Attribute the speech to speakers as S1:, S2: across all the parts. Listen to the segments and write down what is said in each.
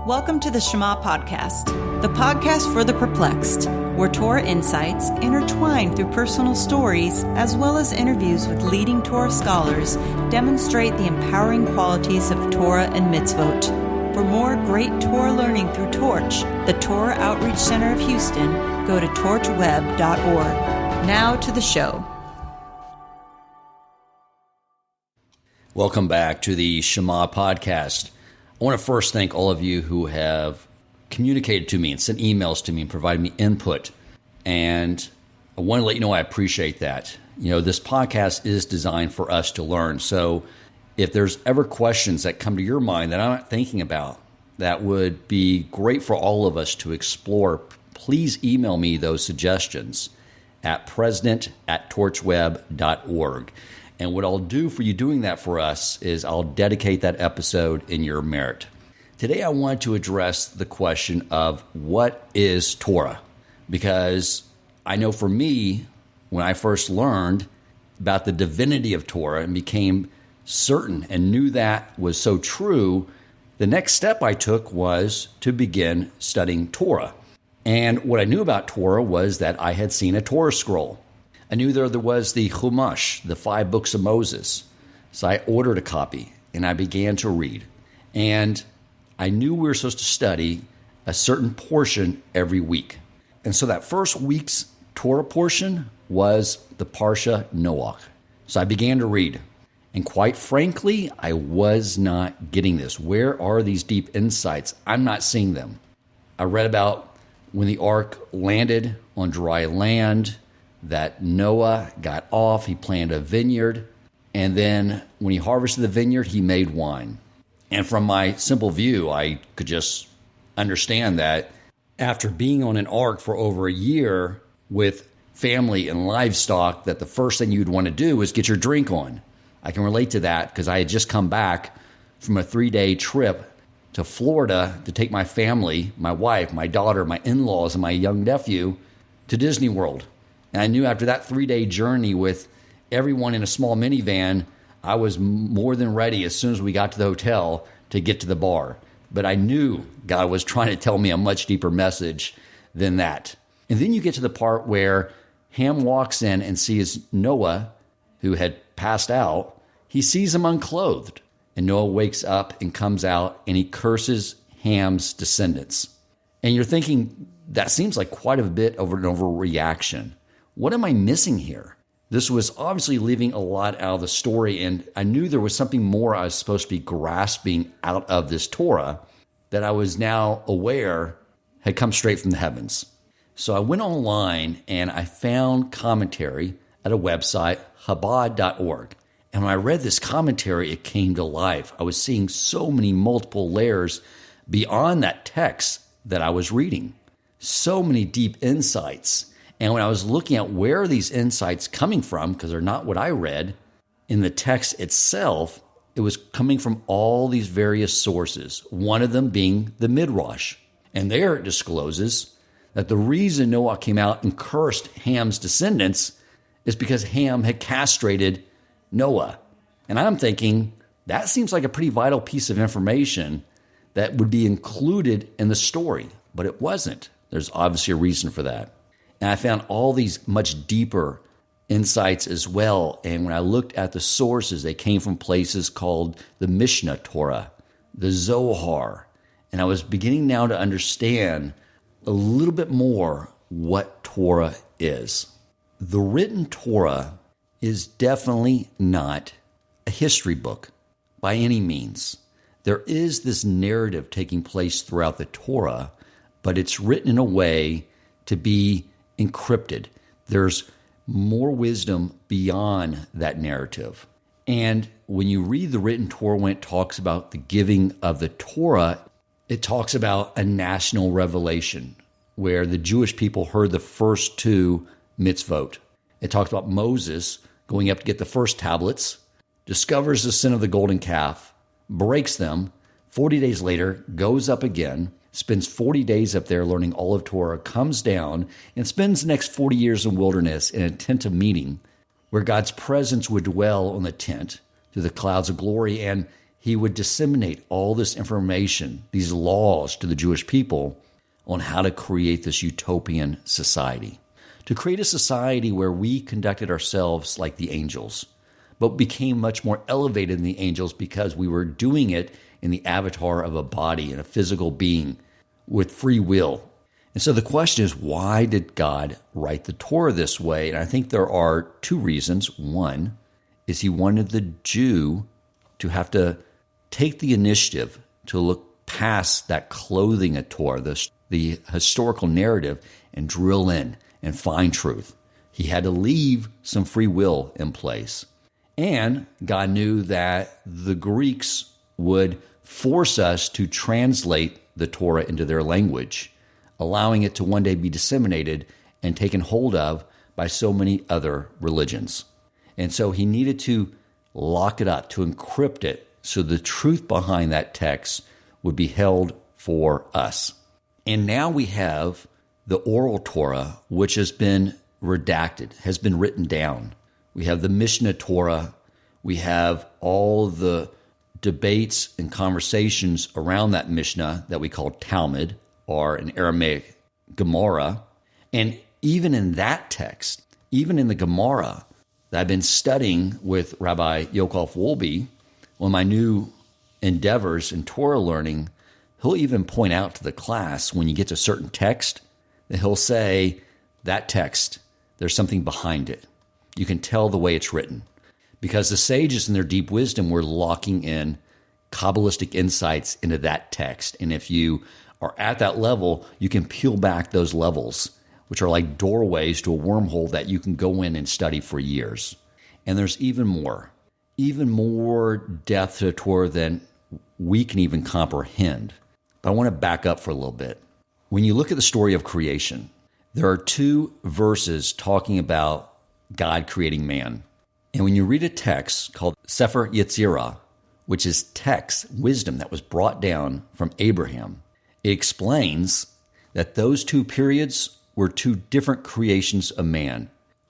S1: Welcome to the Shema Podcast, the podcast for the perplexed, where Torah insights intertwined through personal stories as well as interviews with leading Torah scholars demonstrate the empowering qualities of Torah and mitzvot. For more great Torah learning through Torch, the Torah Outreach Center of Houston, go to torchweb.org. Now to the show.
S2: Welcome back to the Shema Podcast. I want to first thank all of you who have communicated to me and sent emails to me and provided me input. And I want to let you know I appreciate that. You know, this podcast is designed for us to learn. So if there's ever questions that come to your mind that I'm not thinking about, that would be great for all of us to explore, please email me those suggestions at president@torchweb.org. And what I'll do for you doing that for us is I'll dedicate that episode in your merit. Today I want to address the question of what is Torah? Because I know for me, when I first learned about the divinity of Torah and became certain and knew that was so true, the next step I took was to begin studying Torah. And what I knew about Torah was that I had seen a Torah scroll. I knew there was the Chumash, the 5 books of Moses. So I ordered a copy and I began to read. And I knew we were supposed to study a certain portion every week. And so that first week's Torah portion was the Parsha Noach. So I began to read. And quite frankly, I was not getting this. Where are these deep insights? I'm not seeing them. I read about when the ark landed on dry land, that Noah got off, he planted a vineyard, and then when he harvested the vineyard, he made wine. And from my simple view, I could just understand that after being on an ark for over a year with family and livestock, that the first thing you'd want to do is get your drink on. I can relate to that because I had just come back from a 3-day trip to Florida to take my family, my wife, my daughter, my in-laws, and my young nephew to Disney World. And I knew after that 3-day journey with everyone in a small minivan, I was more than ready as soon as we got to the hotel to get to the bar. But I knew God was trying to tell me a much deeper message than that. And then you get to the part where Ham walks in and sees Noah, who had passed out. He sees him unclothed. And Noah wakes up and comes out and he curses Ham's descendants. And you're thinking, that seems like quite a bit of an overreaction. What am I missing here? This was obviously leaving a lot out of the story, and I knew there was something more I was supposed to be grasping out of this Torah that I was now aware had come straight from the heavens. So I went online and I found commentary at a website, Chabad.org. And when I read this commentary, it came to life. I was seeing so many multiple layers beyond that text that I was reading. So many deep insights. And when I was looking at where are these insights coming from, because they're not what I read, in the text itself, it was coming from all these various sources, one of them being the Midrash. And there it discloses that the reason Noah came out and cursed Ham's descendants is because Ham had castrated Noah. And I'm thinking, that seems like a pretty vital piece of information that would be included in the story, but it wasn't. There's obviously a reason for that. And I found all these much deeper insights as well. And when I looked at the sources, they came from places called the Mishnah Torah, the Zohar. And I was beginning now to understand a little bit more what Torah is. The written Torah is definitely not a history book by any means. There is this narrative taking place throughout the Torah, but it's written in a way to be encrypted. There's more wisdom beyond that narrative. And when you read the written Torah, when it talks about the giving of the Torah, it talks about a national revelation where the Jewish people heard the first 2 mitzvot. It talks about Moses going up to get the first tablets, discovers the sin of the golden calf, breaks them, 40 days later, goes up again, spends 40 days up there learning all of Torah, comes down, and spends the next 40 years in wilderness in a tent of meeting where God's presence would dwell on the tent through the clouds of glory. And he would disseminate all this information, these laws to the Jewish people on how to create this utopian society. To create a society where we conducted ourselves like the angels, but became much more elevated than the angels because we were doing it in the avatar of a body and a physical being with free will. And so the question is, why did God write the Torah this way? And I think there are two reasons. One is he wanted the Jew to have to take the initiative to look past that clothing of Torah, the historical narrative, and drill in and find truth. He had to leave some free will in place. And God knew that the Greeks would force us to translate the Torah into their language, allowing it to one day be disseminated and taken hold of by so many other religions. And so he needed to lock it up, to encrypt it, so the truth behind that text would be held for us. And now we have the oral Torah, which has been redacted, has been written down. We have the Mishnah Torah. We have all the debates and conversations around that Mishnah that we call Talmud, or in Aramaic, Gemara. And even in that text, even in the Gemara that I've been studying with Rabbi Yaakov Wolbe, one of my new endeavors in Torah learning, he'll even point out to the class when you get to a certain text that he'll say, that text, there's something behind it. You can tell the way it's written. Because the sages in their deep wisdom were locking in Kabbalistic insights into that text. And if you are at that level, you can peel back those levels, which are like doorways to a wormhole that you can go in and study for years. And there's even more depth to the Torah than we can even comprehend. But I want to back up for a little bit. When you look at the story of creation, there are two verses talking about God creating man. And when you read a text called Sefer Yetzirah, which is text, wisdom that was brought down from Abraham, it explains that those two periods were two different creations of man,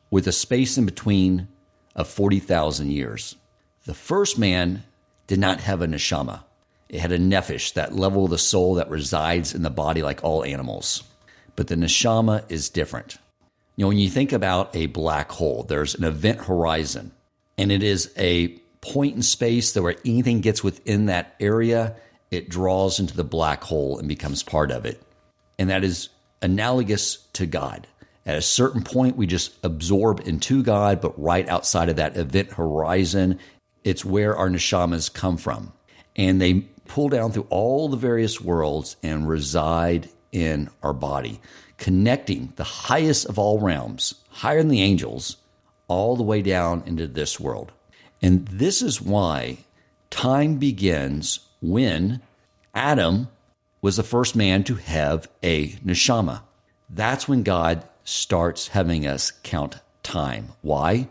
S2: with a space in between of 40,000 years. The first man did not have a neshama. It had a nephesh, that level of the soul that resides in the body like all animals. But the neshama is different. You know, when you think about a black hole, there's an event horizon, and it is a point in space that where anything gets within that area, it draws into the black hole and becomes part of it. And that is analogous to God. At a certain point, we just absorb into God, but right outside of that event horizon, it's where our neshamas come from. And they pull down through all the various worlds and reside in our body, connecting the highest of all realms, higher than the angels, all the way down into this world. And this is why time begins when Adam was the first man to have a neshama. That's when God starts having us count time. Why?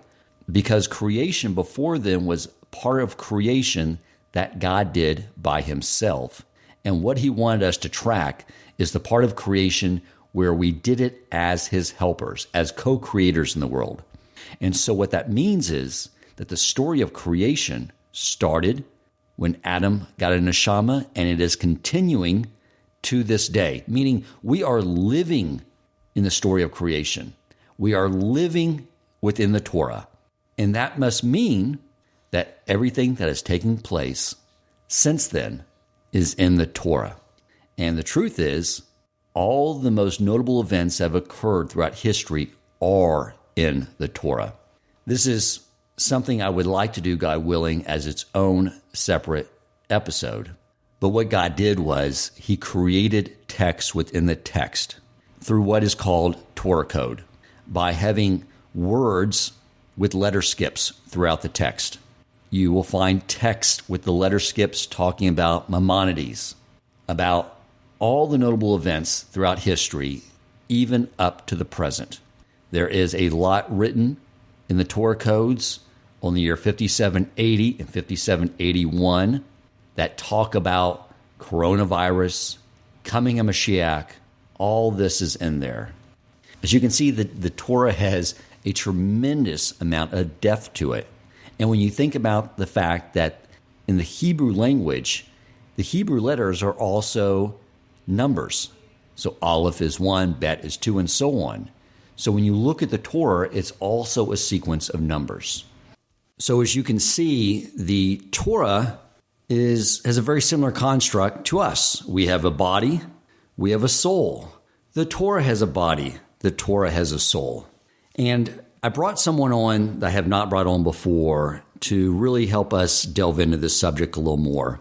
S2: Because creation before then was part of creation that God did by himself. And what he wanted us to track is the part of creation where we did it as his helpers, as co-creators in the world. And so what that means is that the story of creation started when Adam got a neshama, and it is continuing to this day, meaning we are living in the story of creation. We are living within the Torah. And that must mean that everything that has taken place since then is in the Torah. And the truth is, all the most notable events that have occurred throughout history are in the Torah. This is something I would like to do, God willing, as its own separate episode. But what God did was he created text within the text through what is called Torah code, by having words with letter skips throughout the text. You will find text with the letter skips talking about Maimonides, about all the notable events throughout history, even up to the present. There is a lot written in the Torah codes on the year 5780 and 5781 that talk about coronavirus, coming of Mashiach. All this is in there. As you can see, the Torah has a tremendous amount of depth to it. And when you think about the fact that in the Hebrew language, the Hebrew letters are also numbers. So Aleph is 1, Bet is 2, and so on. So when you look at the Torah, it's also a sequence of numbers. So as you can see, the Torah has a very similar construct to us. We have a body, we have a soul. The Torah has a body, the Torah has a soul. And I brought someone on that I have not brought on before to really help us delve into this subject a little more.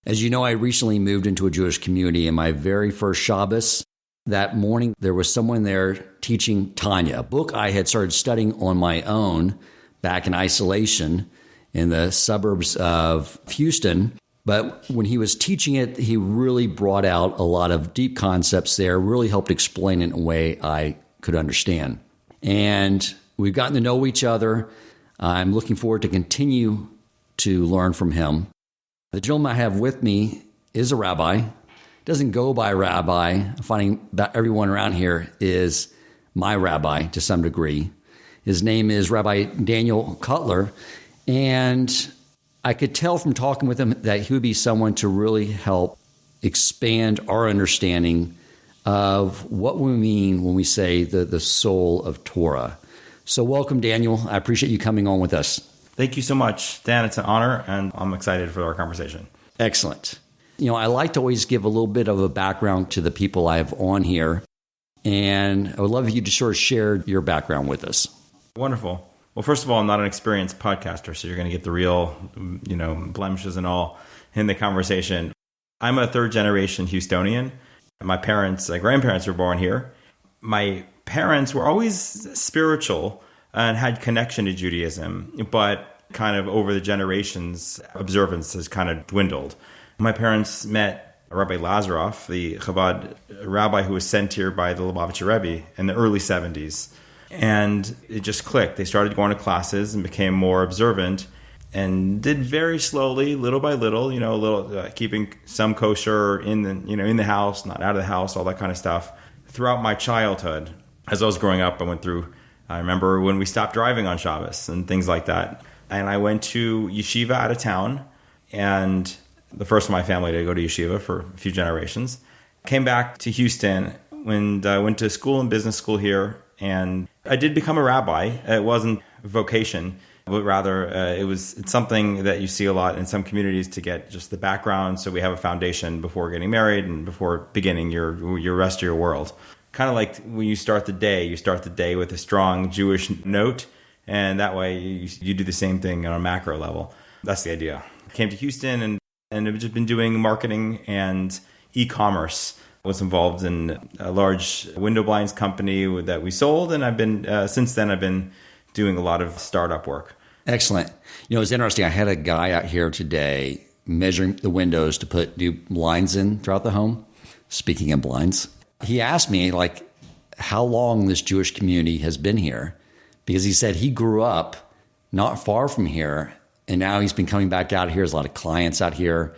S2: As you know, I recently moved into a Jewish community, and my very first Shabbos, that morning, there was someone there teaching Tanya, a book I had started studying on my own back in isolation in the suburbs of Houston. But when he was teaching it, he really brought out a lot of deep concepts there, really helped explain it in a way I could understand. And we've gotten to know each other. I'm looking forward to continue to learn from him. The gentleman I have with me is a rabbi. Doesn't go by rabbi. I'm finding that everyone around here is my rabbi to some degree. His name is Rabbi Daniel Cotlar. And I could tell from talking with him that he would be someone to really help expand our understanding of what we mean when we say the soul of Torah. So welcome, Daniel. I appreciate you coming on with us.
S3: Thank you so much, Dan. It's an honor, and I'm excited for our conversation.
S2: Excellent. I like to always give a little bit of a background to the people I have on here, and I would love you to sort of share your background with us.
S3: Wonderful. Well, first of all, I'm not an experienced podcaster, so you're going to get the real, blemishes and all in the conversation. I'm a third-generation Houstonian. My grandparents were born here. My parents were always spiritual and had connection to Judaism, but kind of over the generations, observance has kind of dwindled. My parents met Rabbi Lazaroff, the Chabad rabbi who was sent here by the Lubavitcher Rebbe in the early 70s. And it just clicked. They started going to classes and became more observant and did very slowly, little by little, keeping some kosher in the house, not out of the house, all that kind of stuff. Throughout my childhood, as I was growing up, I remember when we stopped driving on Shabbos and things like that. And I went to yeshiva out of town, and the first of my family to go to yeshiva for a few generations. Came back to Houston when I went to school and business school here, and I did become a rabbi. It wasn't a vocation, but rather it's something that you see a lot in some communities to get just the background, so we have a foundation before getting married and before beginning your rest of your world. Kind of like when you start the day with a strong Jewish note, and that way you do the same thing on a macro level. That's the idea. I came to Houston and I've just been doing marketing and e-commerce. I was involved in a large window blinds company that we sold, and since then I've been doing a lot of startup work.
S2: Excellent. It's interesting. I had a guy out here today measuring the windows to put new blinds in throughout the home. Speaking of blinds, he asked me how long this Jewish community has been here, because he said he grew up not far from here, and now he's been coming back out here. There's a lot of clients out here.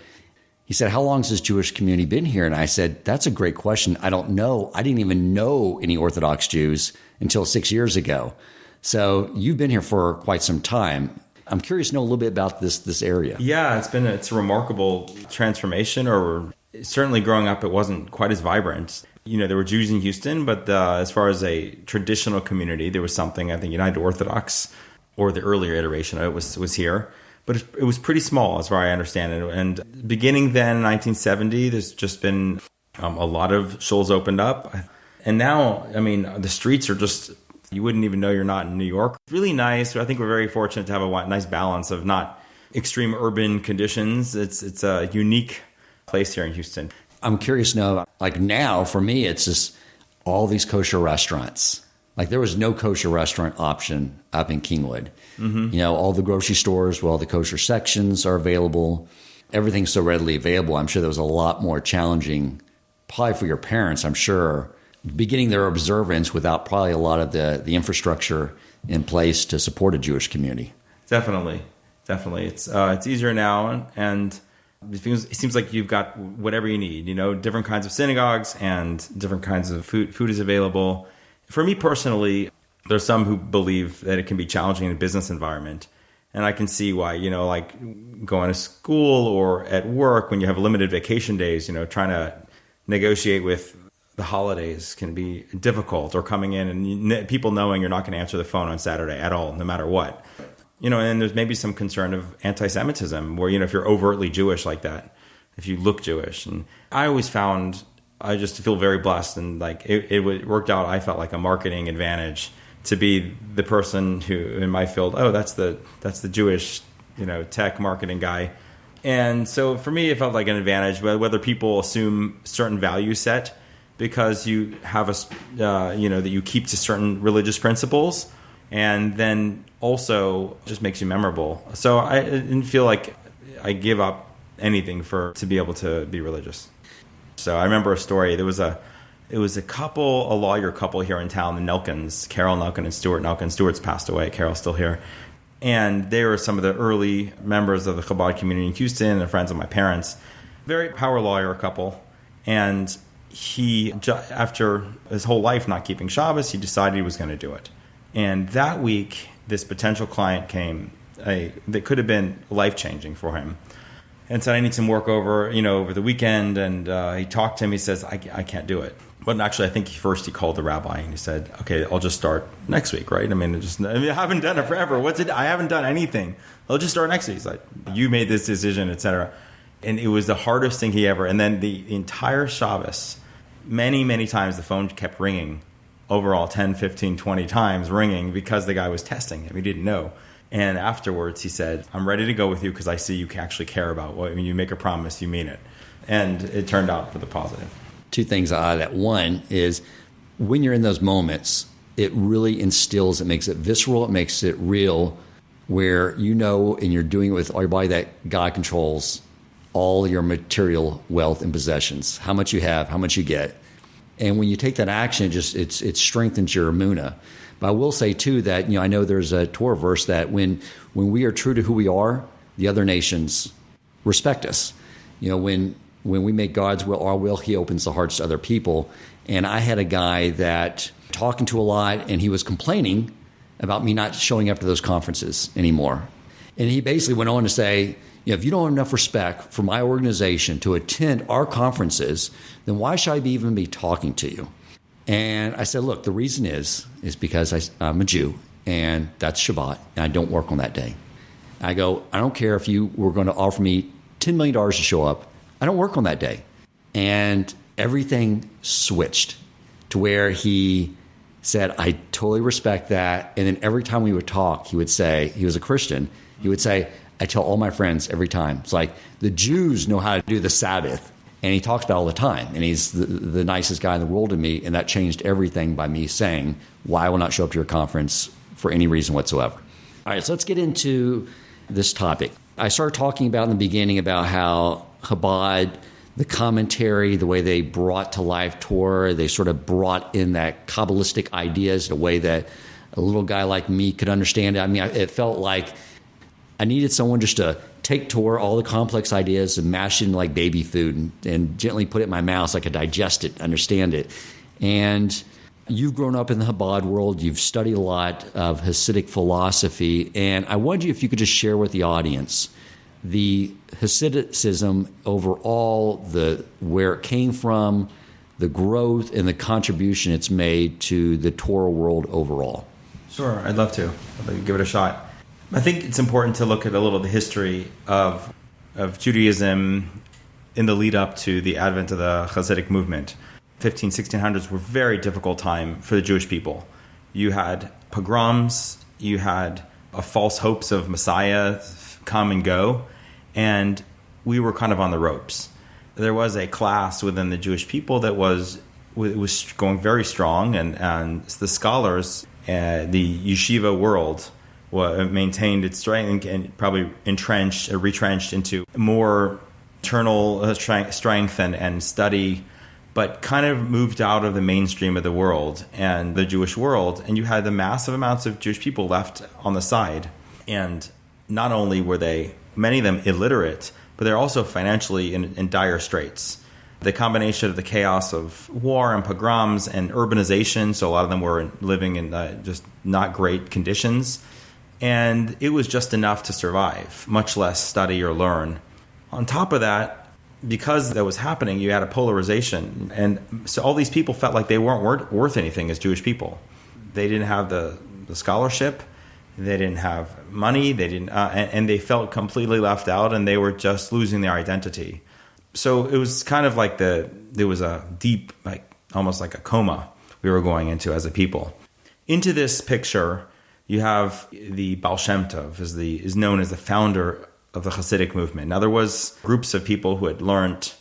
S2: He said, how long has this Jewish community been here? And I said, that's a great question. I don't know. I didn't even know any Orthodox Jews until 6 years ago. So you've been here for quite some time. I'm curious to know a little bit about this area.
S3: Yeah, it's a remarkable transformation, or certainly growing up, it wasn't quite as vibrant. There were Jews in Houston, but as far as a traditional community, there was something, I think United Orthodox, or the earlier iteration of it was here. But it was pretty small, as far as I understand it. And beginning then in 1970, there's just been a lot of shuls opened up. And now, the streets are just, you wouldn't even know you're not in New York. Really nice. I think we're very fortunate to have a nice balance of not extreme urban conditions. It's a unique place here in Houston.
S2: I'm curious to know, now for me, it's just all these kosher restaurants. There was no kosher restaurant option up in Kingwood. Mm-hmm. All the grocery stores, all the kosher sections are available. Everything's so readily available. I'm sure that was a lot more challenging, probably for your parents, I'm sure, beginning their observance without probably a lot of the infrastructure in place to support a Jewish community.
S3: Definitely. It's easier now, and it seems like you've got whatever you need. Different kinds of synagogues and different kinds of food. Food is available. For me personally, there's some who believe that it can be challenging in a business environment. And I can see why, like going to school or at work when you have limited vacation days, trying to negotiate with the holidays can be difficult, or coming in and people knowing you're not going to answer the phone on Saturday at all, no matter what. And there's maybe some concern of anti-Semitism where, if you're overtly Jewish like that, if you look Jewish. And I always found, I just feel very blessed, and like it worked out. I felt like a marketing advantage to be the person who in my field, that's the Jewish, tech marketing guy. And so for me, it felt like an advantage, whether people assume certain value set because you have that you keep to certain religious principles, and then also just makes you memorable. So I didn't feel like I give up anything to be able to be religious. So I remember a story. It was a lawyer couple here in town, the Nelkins, Carol Nelkin and Stuart Nelkin. Stuart's passed away. Carol's still here. And they were some of the early members of the Chabad community in Houston and friends of my parents. Very power lawyer couple. And he, after his whole life not keeping Shabbos, he decided he was going to do it. And that week, this potential client came that could have been life-changing for him, and said, I need some work over the weekend. And he talked to him. He says, I can't do it. But actually, I think first he called the rabbi and he said, okay, I'll just start next week, right? I haven't done it forever. I haven't done anything. I'll just start next week. He's like, you made this decision, etc. And it was the hardest thing he ever. And then the entire Shabbos, many, many times the phone kept ringing, overall 10, 15, 20 times ringing, because the guy was testing him. He didn't know. And afterwards, he said, I'm ready to go with you because I see you actually care about when you make a promise, you mean it. And it turned out for the positive.
S2: Two things out of that. One is when you're in those moments, it really instills, it makes it visceral, it makes it real, where and you're doing it with all your body, that God controls all your material wealth and possessions, how much you have, how much you get. And when you take that action, it strengthens your emunah. But I will say, too, that I know there's a Torah verse that when we are true to who we are, the other nations respect us. When we make God's will our will, he opens the hearts to other people. And I had a guy that talking to a lot, and he was complaining about me not showing up to those conferences anymore. And he basically went on to say, if you don't have enough respect for my organization to attend our conferences, then why should I even be talking to you? And I said, look, the reason is because I'm a Jew, and that's Shabbat, and I don't work on that day. I go, I don't care if you were going to offer me $10 million to show up. I don't work on that day. And everything switched to where he said, I totally respect that. And then every time we would talk, he would say, he was a Christian, he would say, I tell all my friends every time, it's like the Jews know how to do the Sabbath. And he talks about it all the time. And he's the nicest guy in the world to me. And that changed everything by me saying, why I will not show up to your conference for any reason whatsoever. All right, so let's get into this topic. I started talking about in the beginning about how Chabad, the commentary, the way they brought to life Torah, they sort of brought in that Kabbalistic ideas in a way that a little guy like me could understand it. I mean, it felt like I needed someone just to take Torah, all the complex ideas, and mash it in like baby food and gently put it in my mouth so I could digest it, understand it. And you've grown up in the Chabad world. You've studied a lot of Hasidic philosophy. And I wonder if you could just share with the audience the Hasidicism overall, where it came from, the growth and the contribution it's made to the Torah world overall.
S3: Sure, I'd love to. I'd like to give it a shot. I think it's important to look at a little of the history of Judaism in the lead up to the advent of the Hasidic movement. 1600s were a very difficult time for the Jewish people. You had pogroms, you had false hopes of Messiah come and go, and we were kind of on the ropes. There was a class within the Jewish people that was going very strong, and the scholars, the yeshiva world, maintained its strength and probably retrenched into more internal strength and study, but kind of moved out of the mainstream of the world and the Jewish world. And you had the massive amounts of Jewish people left on the side. And not only were many of them illiterate, but they're also financially in dire straits. The combination of the chaos of war and pogroms and urbanization, so a lot of them were living in just not great conditions, And it was just enough to survive, much less study or learn. On top of that, because that was happening, you had a polarization. And so all these people felt like they weren't worth anything as Jewish people. They didn't have the scholarship. They didn't have money. They didn't, and they felt completely left out, and they were just losing their identity. So it was kind of like there was a deep, like almost like a coma we were going into as a people. Into this picture, you have the Baal Shem Tov, is known as the founder of the Hasidic movement. Now, there was groups of people who had learned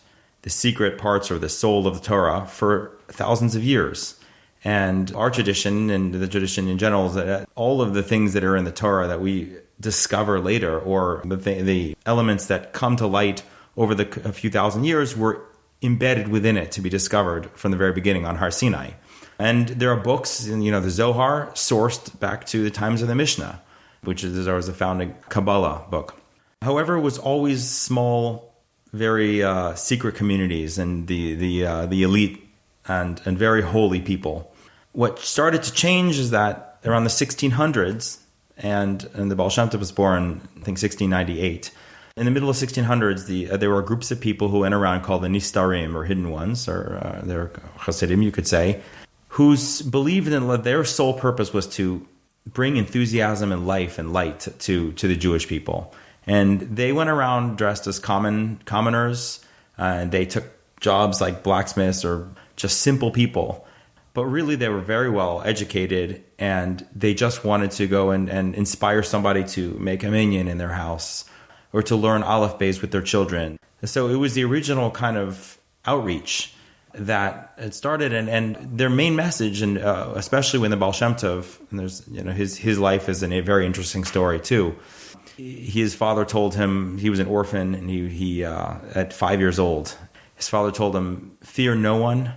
S3: the secret parts or the soul of the Torah for thousands of years. And our tradition and the tradition in general is that all of the things that are in the Torah that we discover later, or the elements that come to light over a few thousand years, were embedded within it to be discovered from the very beginning on Har Sinai. And there are books, the Zohar, sourced back to the times of the Mishnah, which is a founding Kabbalah book. However, it was always small, very secret communities and the elite and very holy people. What started to change is that around the 1600s, and the Baal Shem Tov was born, I think, 1698. In the middle of 1600s, there were groups of people who went around called the Nistarim, or hidden ones, or they're Hasidim, you could say, who believed in their sole purpose was to bring enthusiasm and life and light to the Jewish people. And they went around dressed as commoners, and they took jobs like blacksmiths or just simple people. But really, they were very well educated, and they just wanted to go and inspire somebody to make a minyan in their house or to learn Aleph Beis with their children. So it was the original kind of outreach that it started, and their main message, and especially when the Baal Shem Tov, and there's his life is a very interesting story too. His father told him, he was an orphan, and he at 5 years old, his father told him, "Fear no one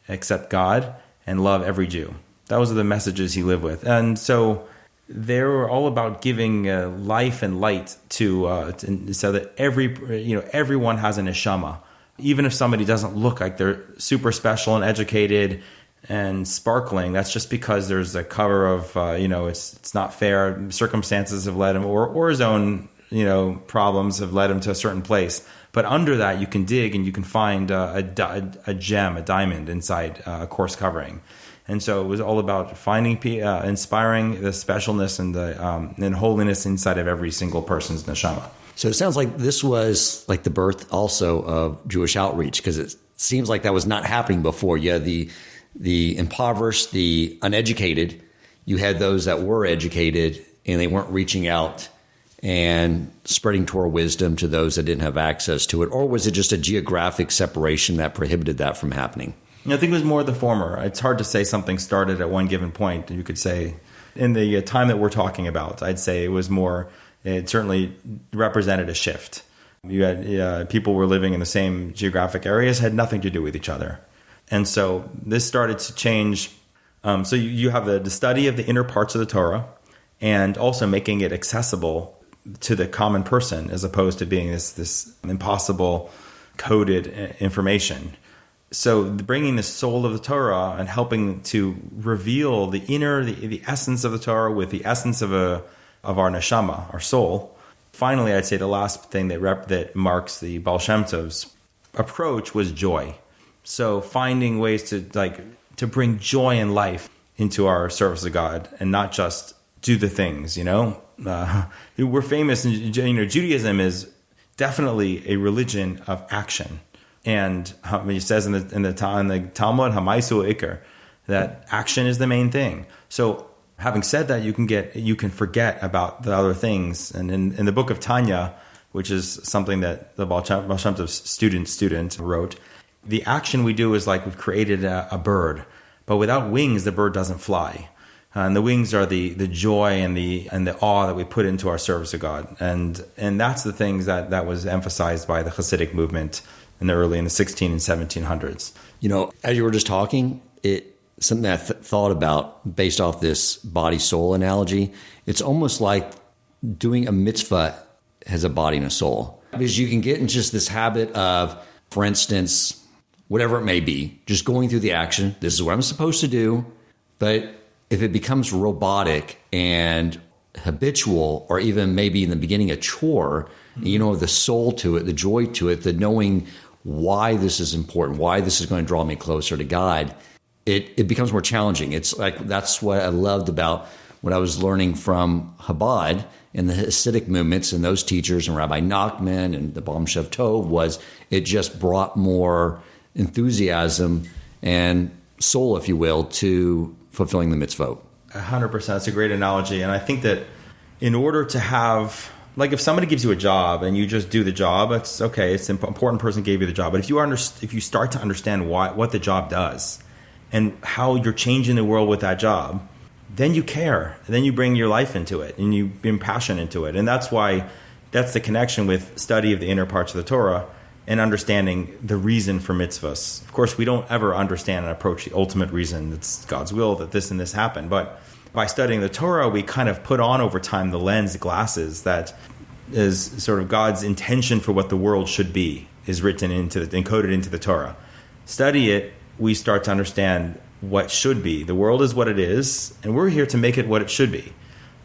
S3: except God, and love every Jew." Those are the messages he lived with, and so they were all about giving life and light to so that everyone has a neshama. Even if somebody doesn't look like they're super special and educated and sparkling, that's just because there's a cover of, it's not fair. Circumstances have led him, or his own, problems have led him to a certain place. But under that, you can dig and you can find a gem, a diamond inside a coarse covering. And so it was all about finding, inspiring the specialness and holiness inside of every single person's neshama.
S2: So it sounds like this was like the birth also of Jewish outreach, because it seems like that was not happening before. You had the impoverished, the uneducated. You had those that were educated, and they weren't reaching out and spreading Torah wisdom to those that didn't have access to it. Or was it just a geographic separation that prohibited that from happening?
S3: I think it was more the former. It's hard to say something started at one given point. You could say in the time that we're talking about, I'd say it was more... It certainly represented a shift. You had people were living in the same geographic areas, had nothing to do with each other. And so this started to change. So you have the study of the inner parts of the Torah, and also making it accessible to the common person, as opposed to being this impossible coded information. So bringing the soul of the Torah and helping to reveal the inner, the essence of the Torah with the essence of our neshama, our soul. Finally, I'd say the last thing that marks the Baal Shem Tov's approach was joy. So finding ways to bring joy and life into our service of God, and not just do the things. We're famous, and Judaism is definitely a religion of action. And he says in the Talmud, "Hamaisu Iker," that action is the main thing. So, having said that, you can forget about the other things. And in the book of Tanya, which is something that the Baal Shem Tov's student wrote, the action we do is like we've created a bird, but without wings, the bird doesn't fly. And the wings are the joy and the awe that we put into our service of God. And that's the things that was emphasized by the Hasidic movement in the 16 and 1700s.
S2: As you were just talking, something that I thought about based off this body-soul analogy, it's almost like doing a mitzvah has a body and a soul. Because you can get in just this habit of, for instance, whatever it may be, just going through the action. This is what I'm supposed to do. But if it becomes robotic and habitual, or even maybe in the beginning a chore, the soul to it, the joy to it, the knowing why this is important, why this is going to draw me closer to God, it becomes more challenging. It's like, that's what I loved about what I was learning from Chabad and the Hasidic movements and those teachers and Rabbi Nachman and the Baal Shem Tov, was it just brought more enthusiasm and soul, if you will, to fulfilling the mitzvot.
S3: 100%. That's a great analogy. And I think that in order to have, like, if somebody gives you a job and you just do the job, it's okay. It's an important person gave you the job. But if you start to understand what the job does and how you're changing the world with that job, then you care. Then you bring your life into it and you bring passion into it. And that's the connection with study of the inner parts of the Torah and understanding the reason for mitzvahs. Of course, we don't ever understand and approach the ultimate reason. It's God's will that this and this happen. But by studying the Torah, we kind of put on over time the lens, the glasses that is sort of God's intention for what the world should be, is encoded into the Torah. Study it, we start to understand what should be. The world is what it is, and we're here to make it what it should be.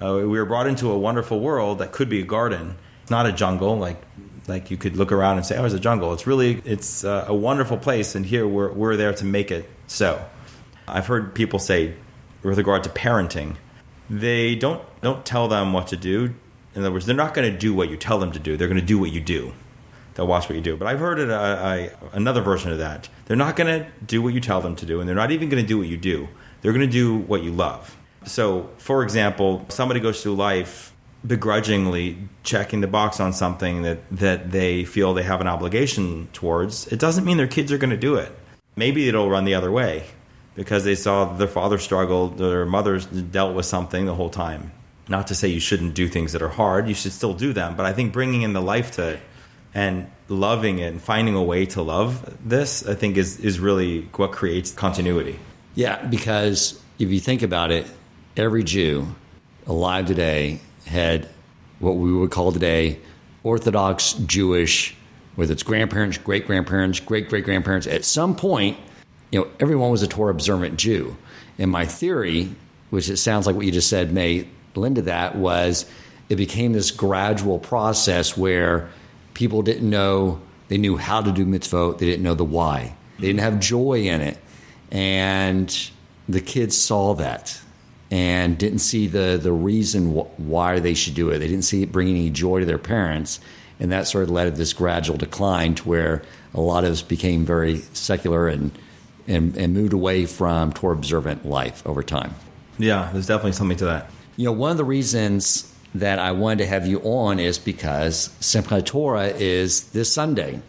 S3: We were brought into a wonderful world that could be a garden. It's not a jungle, like you could look around and say, oh, it's a jungle. It's a wonderful place, and here we're there to make it so. I've heard people say, with regard to parenting, they don't tell them what to do. In other words, they're not going to do what you tell them to do. They're going to do what you do. They'll watch what you do. But I've heard another version of that. They're not going to do what you tell them to do, and they're not even going to do what you do. They're going to do what you love. So, for example, somebody goes through life begrudgingly checking the box on something that they feel they have an obligation towards. It doesn't mean their kids are going to do it. Maybe it'll run the other way because they saw their father struggled, their mother dealt with something the whole time. Not to say you shouldn't do things that are hard. You should still do them. But I think bringing in the life to it and loving it and finding a way to love this, I think, is really what creates continuity.
S2: Yeah, because if you think about it, every Jew alive today had what we would call today Orthodox Jewish, whether it's grandparents, great-grandparents, great-great-grandparents. At some point, everyone was a Torah observant Jew. And my theory, which it sounds like what you just said may lend to that, was it became this gradual process where people didn't know, they knew how to do mitzvot, they didn't know the why. They didn't have joy in it. And the kids saw that and didn't see the reason why they should do it. They didn't see it bringing any joy to their parents. And that sort of led to this gradual decline to where a lot of us became very secular and moved away from Torah observant life over time.
S3: Yeah, there's definitely something to that.
S2: One of the reasons that I wanted to have you on is because Simchat Torah is this Sunday.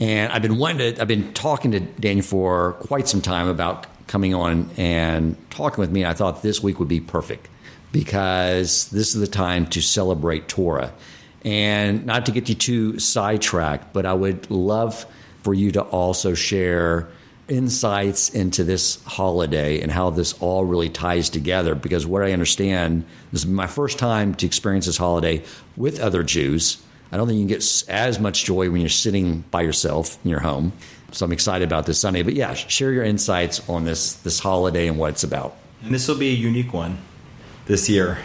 S2: And I've been talking to Daniel for quite some time about coming on and talking with me. And I thought this week would be perfect because this is the time to celebrate Torah. And not to get you too sidetracked, but I would love for you to also share insights into this holiday and how this all really ties together. Because what I understand, this is my first time to experience this holiday with other Jews. I don't think you can get as much joy when you're sitting by yourself in your home. So I'm excited about this Sunday. But yeah, share your insights on this holiday and what it's about.
S3: And this will be a unique one this year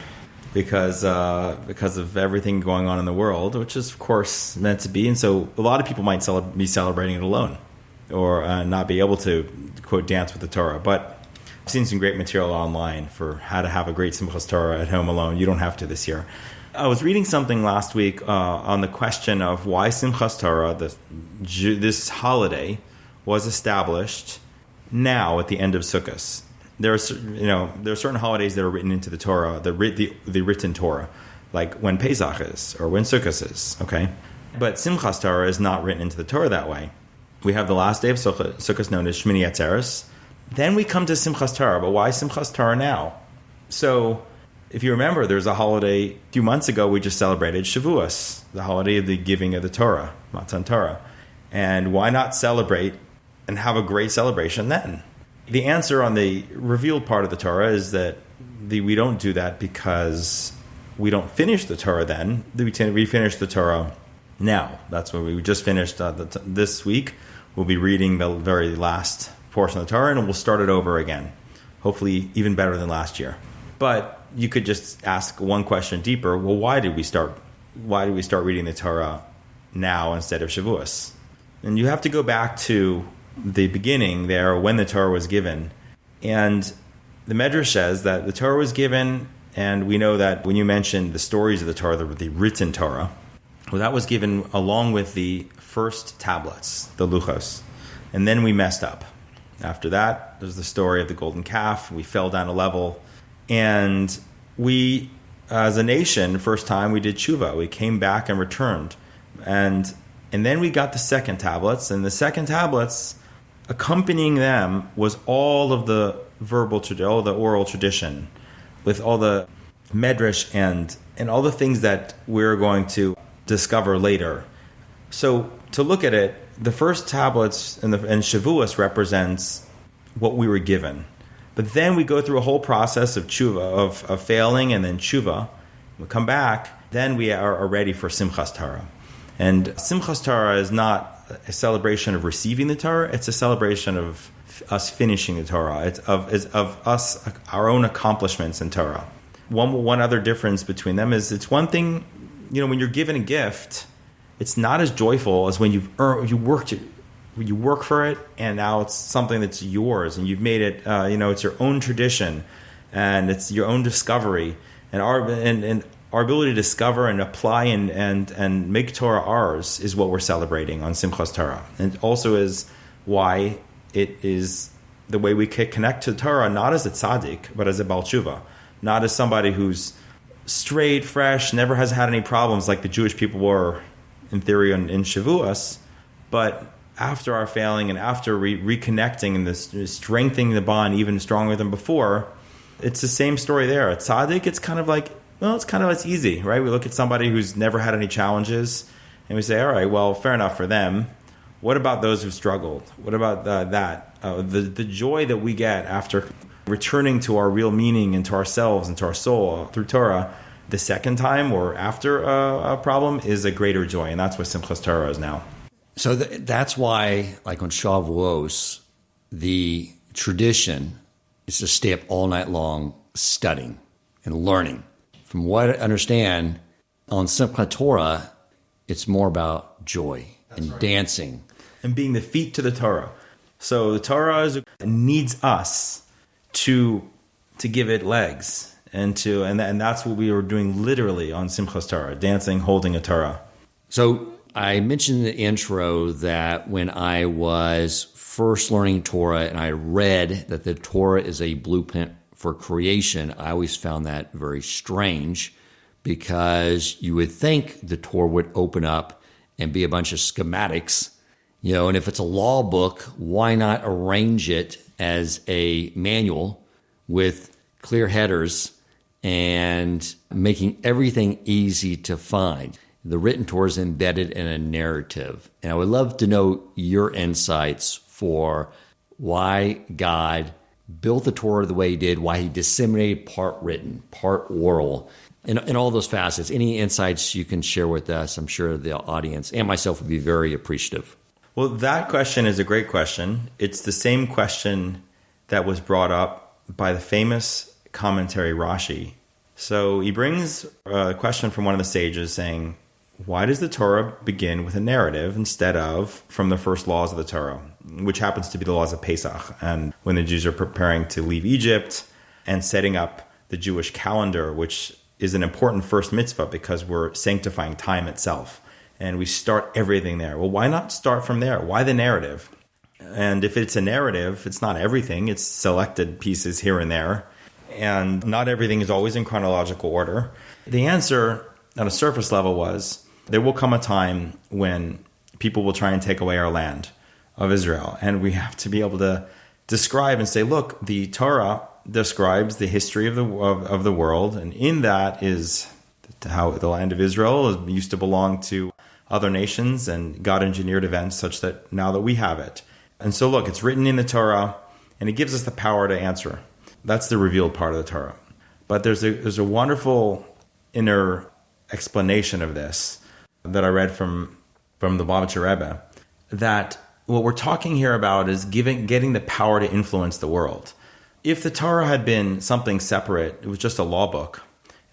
S3: because of everything going on in the world, which is, of course, meant to be. And so a lot of people might be celebrating it alone or not be able to, quote, dance with the Torah. But I've seen some great material online for how to have a great Simchas Torah at home alone. You don't have to this year. I was reading something last week on the question of why Simchas Torah, this holiday, was established now at the end of Sukkot. There are certain holidays that are written into the Torah, the written Torah, like when Pesach is or when Sukkot is. Okay, but Simchas Torah is not written into the Torah that way. We have the last day of Sukkot known as Shmini Atzeres. Then we come to Simchas Torah. But why Simchas Torah now? So, if you remember, there's a holiday a few months ago we just celebrated Shavuos, the holiday of the giving of the Torah, Matan Torah. And why not celebrate and have a great celebration then? The answer on the revealed part of the Torah is that we don't do that because we don't finish the Torah then. We finish the Torah now. That's what we just finished this week. We'll be reading the very last portion of the Torah and we'll start it over again. Hopefully even better than last year. But you could just ask one question deeper. Well, why did we start reading the Torah now instead of Shavuos? And you have to go back to the beginning there when the Torah was given. And the Medrash says that the Torah was given, and we know that when you mentioned the stories of the Torah, the written Torah, well, that was given along with the first tablets, the luchos. And then we messed up. After that, there's the story of the golden calf. We fell down a level. And we, as a nation, first time we did tshuva. We came back and returned. And then we got the second tablets. And the second tablets, accompanying them was all of the all the oral tradition, with all the medrash and all the things that we're going to discover later. So to look at it, the first tablets and Shavuos represents what we were given. But then we go through a whole process of tshuva, of failing, and then tshuva. We come back, then we are ready for Simchas Torah. And Simchas Torah is not a celebration of receiving the Torah, it's a celebration of us finishing the Torah. It's of us, our own accomplishments in Torah. One other difference between them is it's one thing, when you're given a gift, it's not as joyful as when you work for it, and now it's something that's yours, and you've made it. It's your own tradition, and it's your own discovery, and our ability to discover and apply and make Torah ours is what we're celebrating on Simchas Torah, and also is why it is the way we connect to Torah, not as a tzaddik, but as a Baal Tshuva, not as somebody who's straight, fresh, never has had any problems like the Jewish people were in theory in Shavuos, but after our failing and after reconnecting and strengthening the bond even stronger than before, it's the same story there. A tzaddik, it's easy, right? We look at somebody who's never had any challenges and we say, all right, well, fair enough for them. What about those who struggled? What about the joy that we get after returning to our real meaning and to ourselves and to our soul through Torah the second time or after a problem is a greater joy, and that's what Simchas Torah is now.
S2: So that's why, like on Shavuos, the tradition is to stay up all night long studying and learning. From what I understand, on Simchat Torah, it's more about joy and dancing.
S3: And being the feet to the Torah. So the Torah needs us to give it legs. And that's what we were doing literally on Simchas Torah, dancing, holding a Torah.
S2: So I mentioned in the intro that when I was first learning Torah and I read that the Torah is a blueprint for creation, I always found that very strange because you would think the Torah would open up and be a bunch of schematics, and if it's a law book, why not arrange it as a manual with clear headers and making everything easy to find? The written Torah is embedded in a narrative. And I would love to know your insights for why God built the Torah the way he did, why he disseminated part written, part oral, and all those facets. Any insights you can share with us, I'm sure the audience and myself would be very appreciative.
S3: Well, that question is a great question. It's the same question that was brought up by the famous commentary Rashi. So he brings a question from one of the sages saying, why does the Torah begin with a narrative instead of from the first laws of the Torah, which happens to be the laws of Pesach, and when the Jews are preparing to leave Egypt and setting up the Jewish calendar, which is an important first mitzvah because we're sanctifying time itself. And we start everything there. Well, why not start from there? Why the narrative? And if it's a narrative, it's not everything. It's selected pieces here and there. And not everything is always in chronological order. The answer on a surface level was, there will come a time when people will try and take away our land of Israel. And we have to be able to describe and say, look, the Torah describes the history of the world. And in that is how the land of Israel used to belong to other nations, and God engineered events such that now that we have it. And so look, it's written in the Torah, and it gives us the power to answer. That's the revealed part of the Torah. But there's a wonderful inner explanation of this that I read from the Lubavitcher Rebbe, that what we're talking here about is getting the power to influence the world. if the Torah had been something separate, it was just a law book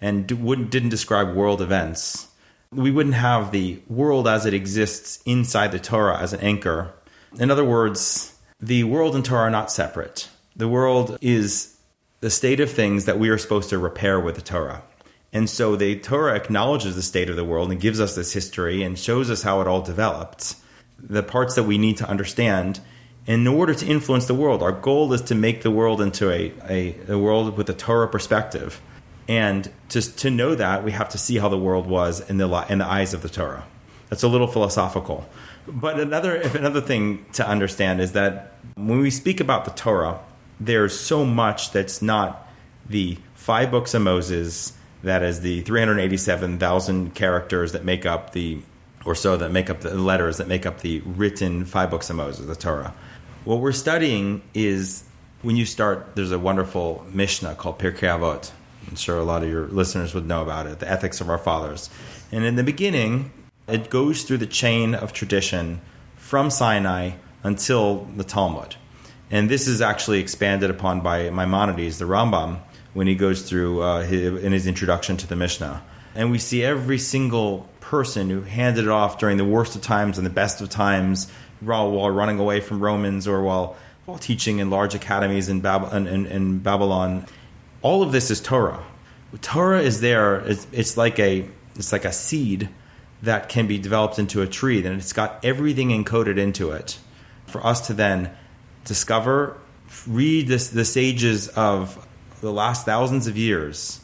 S3: and didn't describe world events, we wouldn't have the world as it exists inside the Torah as an anchor. In other words, the world and Torah are not separate. The world is the state of things that we are supposed to repair with the Torah. And so the Torah acknowledges the state of the world and gives us this history and shows us how it all developed, the parts that we need to understand in order to influence the world. Our goal is to make the world into a world with a Torah perspective. And just to know that, we have to see how the world was in the eyes of the Torah. That's a little philosophical. But another thing to understand is that when we speak about the Torah, there's so much that's not the 5 books of Moses, that is the 387,000 characters that make up the letters that make up the written 5 books of Moses, the Torah. What we're studying is, when you start, there's a wonderful Mishnah called Pirkei Avot. I'm sure a lot of your listeners would know about it, the ethics of our fathers. And in the beginning, it goes through the chain of tradition from Sinai until the Talmud. And this is actually expanded upon by Maimonides, the Rambam, when he goes through in his introduction to the Mishnah. And we see every single person who handed it off during the worst of times and the best of times, while running away from Romans or while teaching in large academies in Babylon. All of this is Torah. Torah is there. It's like a seed that can be developed into a tree. Then it's got everything encoded into it for us to then discover, read the sages of the last thousands of years,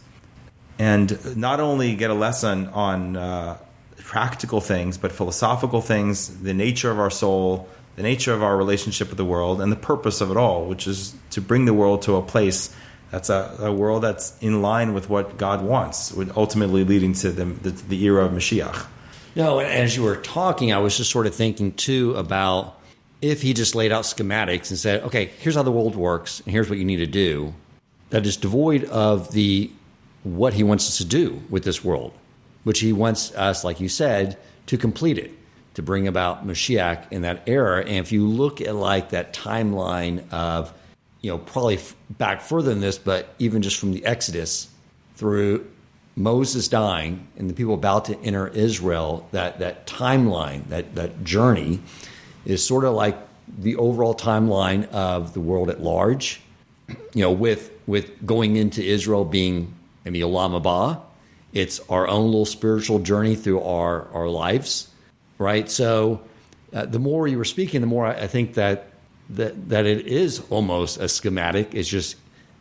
S3: and not only get a lesson on practical things, but philosophical things, the nature of our soul, the nature of our relationship with the world, and the purpose of it all, which is to bring the world to a place that's a world that's in line with what God wants, ultimately leading to the era of Mashiach.
S2: No, and as you were talking, I was just sort of thinking, too, about if he just laid out schematics and said, okay, here's how the world works, and here's what you need to do, that is devoid of what he wants us to do with this world, which he wants us, like you said, to complete it, to bring about Mashiach in that era. And if you look at like that timeline of, probably back further than this, but even just from the Exodus through Moses dying and the people about to enter Israel, that timeline, that journey is sort of like the overall timeline of the world at large, with going into Israel being maybe Olam Haba. It's our own little spiritual journey through our lives, right? So the more you were speaking, the more I think that it is almost a schematic. It's just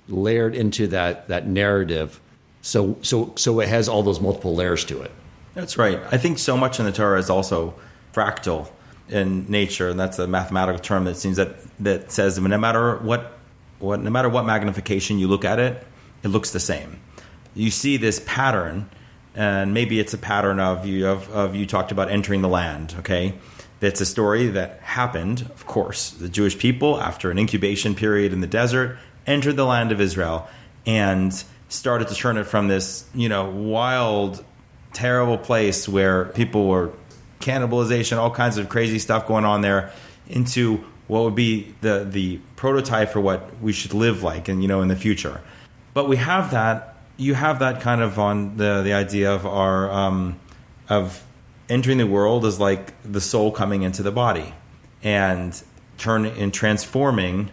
S2: layered into that narrative. So it has all those multiple layers to it.
S3: That's right. I think so much in the Torah is also fractal in nature, and that's a mathematical term that seems that says no matter what magnification you look at it, it looks the same. You see this pattern, and maybe it's a pattern of you talked about entering the land, okay? That's a story that happened, of course. The Jewish people, after an incubation period in the desert, entered the land of Israel and started to turn it from this, wild, terrible place where people were cannibalization, all kinds of crazy stuff going on there, into what would be the prototype for what we should live like and in the future. But we have that. You have that kind of on the idea of our of entering the world as like the soul coming into the body and transforming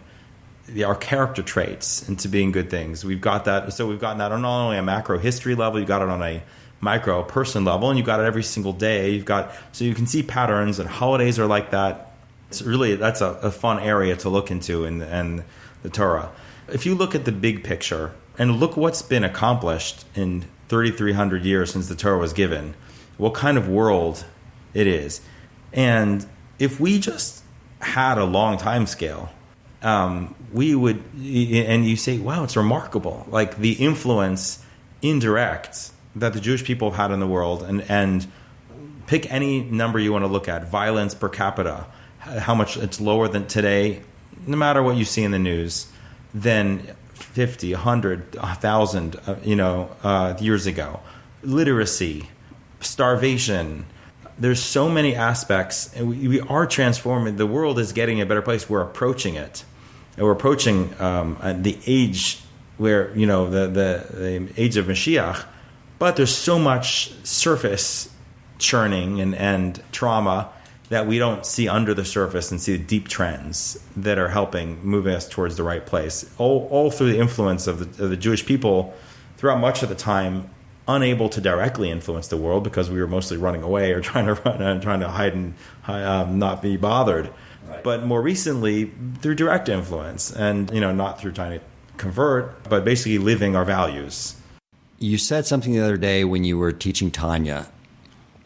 S3: our character traits into being good things. We've got that. So we've gotten that on not only a macro history level, you've got it on a micro person level, and you've got it every single day. So you can see patterns, and holidays are like that. It's really, that's a fun area to look into in the Torah. If you look at the big picture and look what's been accomplished in 3,300 years since the Torah was given, what kind of world it is. And if we just had a long time scale, we would, and you say, wow, it's remarkable. Like the influence indirect that the Jewish people have had in the world, and pick any number you want to look at, violence per capita, how much it's lower than today, no matter what you see in the news, than 50, 100, 1,000, years ago. Literacy, starvation. There's so many aspects, and we are transforming. The world is getting a better place. We're approaching it. we're approaching the age where, the age of Mashiach, but there's so much surface churning and trauma that we don't see under the surface and see the deep trends that are moving us towards the right place. All through the influence of the Jewish people throughout much of the time, unable to directly influence the world because we were mostly running away or trying to hide and not be bothered. Right. But more recently, through direct influence and, not through trying to convert, but basically living our values.
S2: You said something the other day when you were teaching Tanya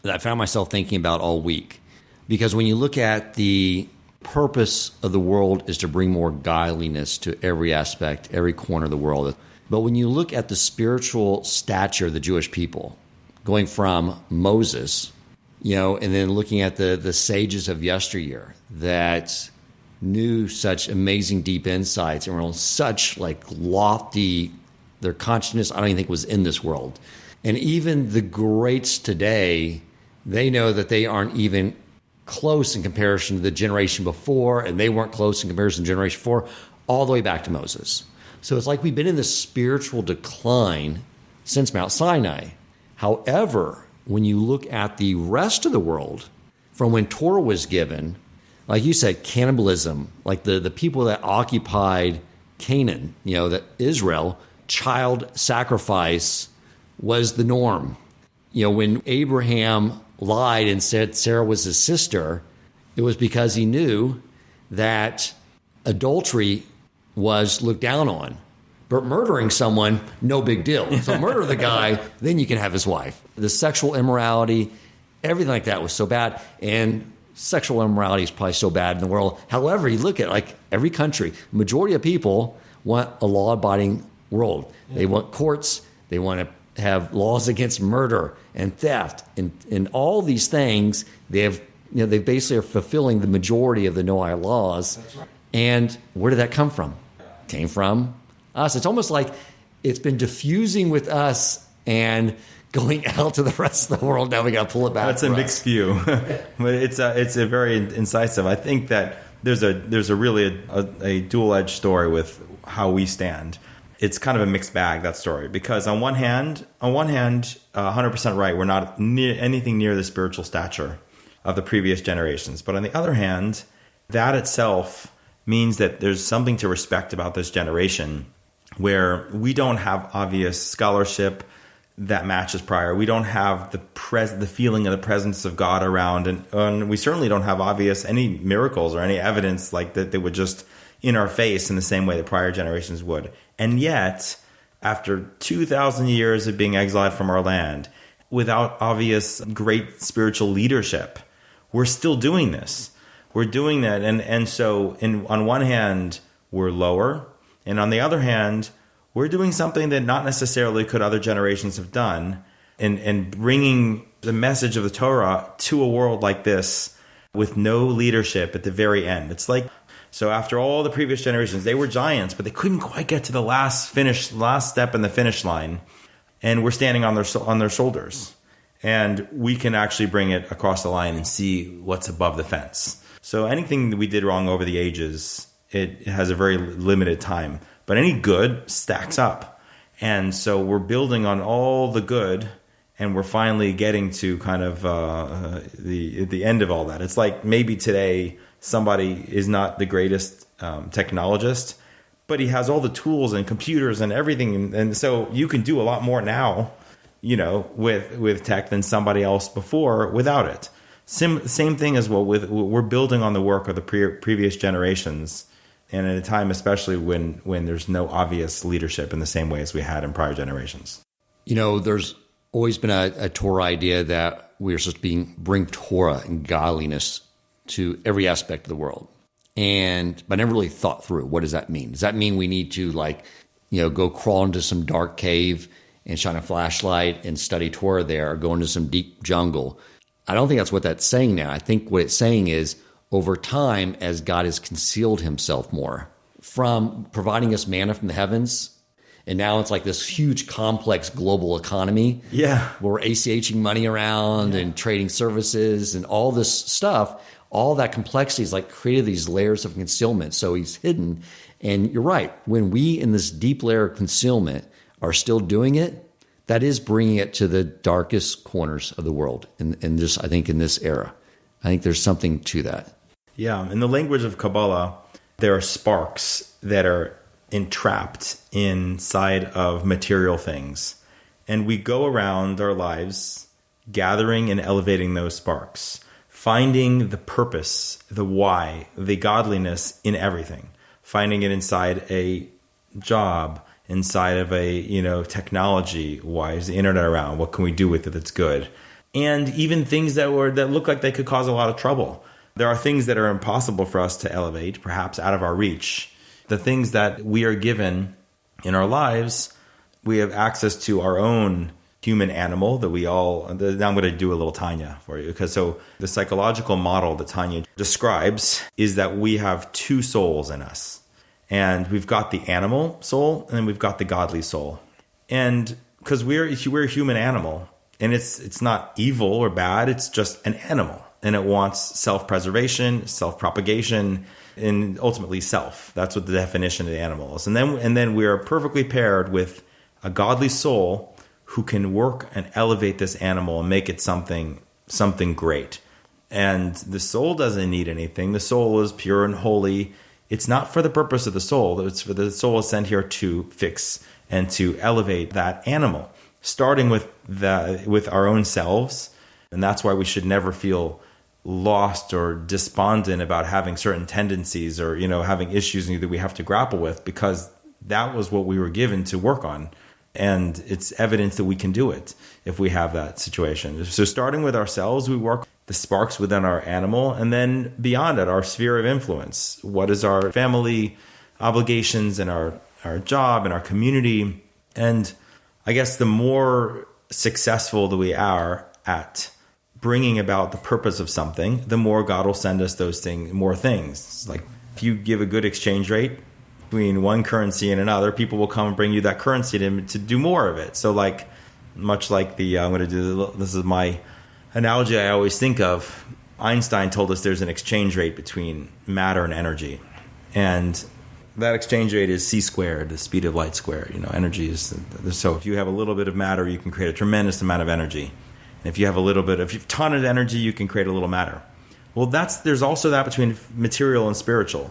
S2: that I found myself thinking about all week. Because when you look at the purpose of the world is to bring more godliness to every aspect, every corner of the world. But when you look at the spiritual stature of the Jewish people, going from Moses, and then looking at the sages of yesteryear that knew such amazing deep insights and were on such lofty, their consciousness, I don't even think was in this world. And even the greats today, they know that they aren't even close in comparison to the generation before, and they weren't close in comparison to the generation before, all the way back to Moses. So it's like we've been in this spiritual decline since Mount Sinai. However, when you look at the rest of the world, from when Torah was given, like you said, cannibalism, like the people that occupied Canaan, that Israel, child sacrifice was the norm. When Abraham lied and said Sarah was his sister, it was because he knew that adultery was looked down on. But murdering someone, no big deal. So murder the guy, then you can have his wife. The sexual immorality, everything like that was so bad. And sexual immorality is probably so bad in the world. However, you look at every country, majority of people want a law-abiding world. They want courts, they want to have laws against murder and theft and all these things. They have, they basically are fulfilling the majority of the Noah laws. That's right. And where did that come from? Came from us. It's almost like it's been diffusing with us and going out to the rest of the world. Now we got to pull it back.
S3: That's a mixed view, but it's a very incisive. I think that there's a really a dual-edged story with how we stand. It's kind of a mixed bag, that story, because on one hand, 100% right, we're not anything near the spiritual stature of the previous generations. But on the other hand, that itself means that there's something to respect about this generation where we don't have obvious scholarship that matches prior. We don't have the feeling of the presence of God around, and we certainly don't have obvious any miracles or any evidence like that would just in our face in the same way the prior generations would. And yet, after 2,000 years of being exiled from our land, without obvious great spiritual leadership, we're still doing this. We're doing that. And so on one hand, we're lower. And on the other hand, we're doing something that not necessarily could other generations have done, and bringing the message of the Torah to a world like this with no leadership at the very end. It's like, so after all the previous generations, they were giants, but they couldn't quite get to the last step in the finish line. And we're standing on their shoulders. And we can actually bring it across the line and see what's above the fence. So anything that we did wrong over the ages, it has a very limited time. But any good stacks up. And so we're building on all the good, and we're finally getting to kind of the end of all that. It's like maybe today somebody is not the greatest technologist, but he has all the tools and computers and everything. And so you can do a lot more now, with tech than somebody else before without it. Same thing as well we're building on the work of the previous generations, and at a time especially when there's no obvious leadership in the same way as we had in prior generations.
S2: There's always been a Torah idea that we're supposed to bring Torah and godliness to every aspect of the world. But I never really thought through, what does that mean? Does that mean we need to go crawl into some dark cave and shine a flashlight and study Torah there, or go into some deep jungle? I don't think that's what that's saying now. I think what it's saying is, over time, as God has concealed himself more from providing us manna from the heavens, and now it's like this huge, complex global economy.
S3: Yeah.
S2: Where we're ACHing money around and trading services and all this stuff. all that complexity is like created these layers of concealment. So he's hidden. And you're right. When we in this deep layer of concealment are still doing it, that is bringing it to the darkest corners of the world. And just, I think, in this era, I think there's something to that.
S3: Yeah. In the language of Kabbalah, there are sparks that are entrapped inside of material things. And we go around our lives gathering and elevating those sparks, finding the purpose, the why, the godliness in everything, finding it inside a job, inside of a, technology. Why is the internet around? What can we do with it that's good? And even things that look like they could cause a lot of trouble. There are things that are impossible for us to elevate, perhaps out of our reach. The things that we are given in our lives, we have access to our own human animal that we all, now I'm going to do a little Tanya for you, because so the psychological model that Tanya describes is that we have two souls in us. And we've got the animal soul and then we've got the godly soul. And because we're a human animal, and it's not evil or bad, it's just an animal. And it wants self-preservation, self-propagation, and ultimately self. That's what the definition of the animal is. And then we are perfectly paired with a godly soul who can work and elevate this animal and make it something great. And the soul doesn't need anything. The soul is pure and holy. It's not for the purpose of the soul. It's for the soul is sent here to fix and to elevate that animal, starting with our own selves. And that's why we should never feel lost or despondent about having certain tendencies or, having issues that we have to grapple with, because that was what we were given to work on. And it's evidence that we can do it if we have that situation. So starting with ourselves, we work the sparks within our animal, and then beyond it, our sphere of influence. What is our family obligations and our job and our community? And I guess the more successful that we are at bringing about the purpose of something, the more God will send us more things. It's like if you give a good exchange rate between one currency and another, people will come and bring you that currency to do more of it. So much like this is my analogy I always think of. Einstein told us there's an exchange rate between matter and energy. And that exchange rate is c squared, the speed of light squared. Energy is, so if you have a little bit of matter, you can create a tremendous amount of energy. And if you have a ton of energy, you can create a little matter. Well, there's also that between material and spiritual.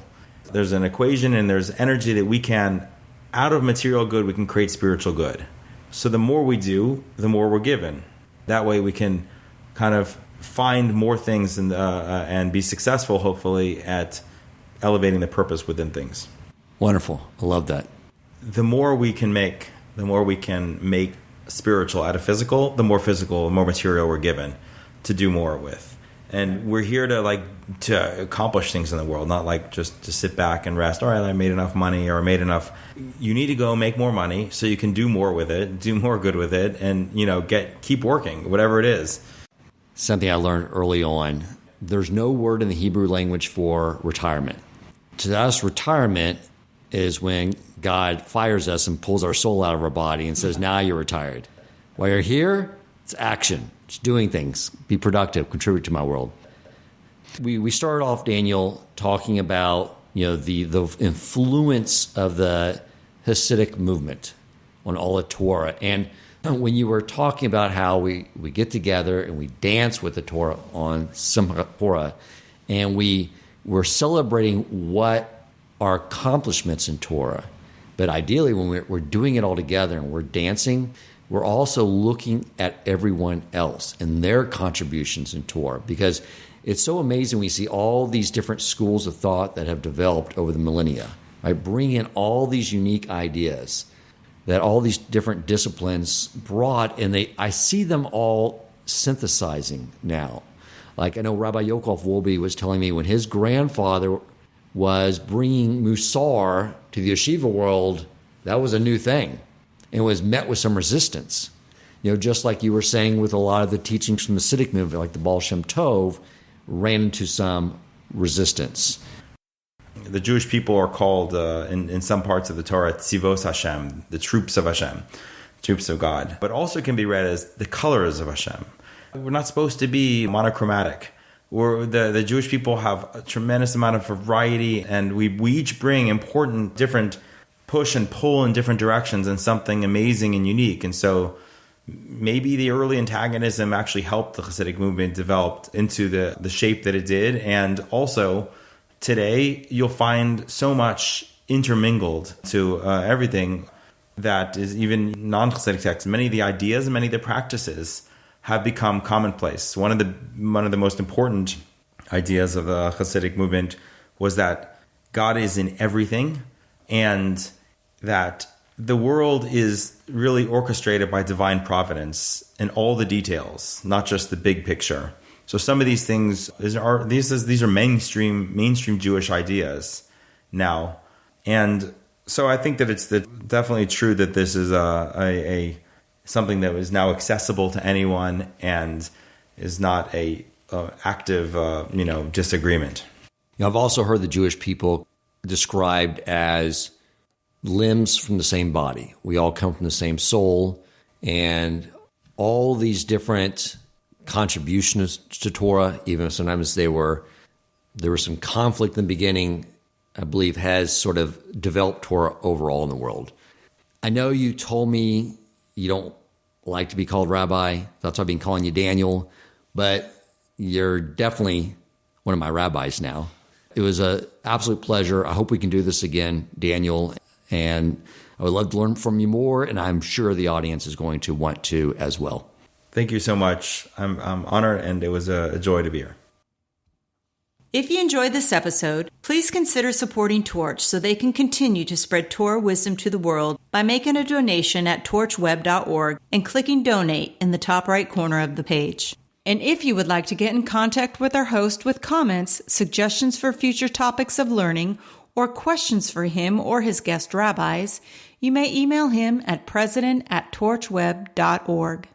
S3: There's an equation, and there's energy that we can, out of material good, we can create spiritual good. So the more we do, the more we're given. That way we can kind of find more things and be successful, hopefully, at elevating the purpose within things.
S2: Wonderful. I love that.
S3: The more we can make spiritual out of physical, the more material we're given to do more with. And we're here to accomplish things in the world, not just to sit back and rest. All right, I made enough money, or I made enough. You need to go make more money so you can do more with it, do more good with it, and keep working, whatever it is.
S2: Something I learned early on. There's no word in the Hebrew language for retirement. To us, retirement is when God fires us and pulls our soul out of our body and says, now you're retired. While you're here, it's action. It's doing things. Be productive. Contribute to my world. We started off, Daniel, talking about the influence of the Hasidic movement on all of Torah. And when you were talking about how we get together and we dance with the Torah on Simchat Torah, and we were celebrating what our accomplishments in Torah. But ideally, when we're doing it all together and we're dancing, we're also looking at everyone else and their contributions in Torah, because it's so amazing. We see all these different schools of thought that have developed over the millennia, right? Bring in all these unique ideas that all these different disciplines brought, and I see them all synthesizing now. I know Rabbi Yochel Wolbe was telling me when his grandfather was bringing Musar to the yeshiva world, that was a new thing. And was met with some resistance. Just like you were saying with a lot of the teachings from the Hasidic movement, like the Baal Shem Tov, ran into some resistance.
S3: The Jewish people are called, in some parts of the Torah, Tzivos Hashem, the troops of Hashem, troops of God. But also can be read as the colors of Hashem. We're not supposed to be monochromatic. the Jewish people have a tremendous amount of variety, and we each bring important, different push and pull in different directions and something amazing and unique. And so maybe the early antagonism actually helped the Hasidic movement develop into the shape that it did. And also today you'll find so much intermingled to everything that is even non-Hasidic texts. Many of the ideas and many of the practices have become commonplace. One of the most important ideas of the Hasidic movement was that God is in everything, and that the world is really orchestrated by divine providence in all the details, not just the big picture. So some of these things these are mainstream Jewish ideas now, and so I think that it's definitely true that this is a something that is now accessible to anyone and is not a active disagreement.
S2: I've also heard the Jewish people described as limbs from the same body. We all come from the same soul, and all these different contributions to Torah, even if sometimes there was some conflict in the beginning, I believe has sort of developed Torah overall in the world. I know you told me you don't like to be called rabbi. That's why I've been calling you Daniel, but you're definitely one of my rabbis now. It was an absolute pleasure. I hope we can do this again, Daniel, and I would love to learn from you more, and I'm sure the audience is going to want to as well.
S3: Thank you so much. I'm honored, and it was a joy to be here.
S1: If you enjoyed this episode, please consider supporting Torch so they can continue to spread Torah wisdom to the world by making a donation at torchweb.org and clicking donate in the top right corner of the page. And if you would like to get in contact with our host with comments, suggestions for future topics of learning, or questions for him or his guest rabbis, you may email him at president@torchweb.org.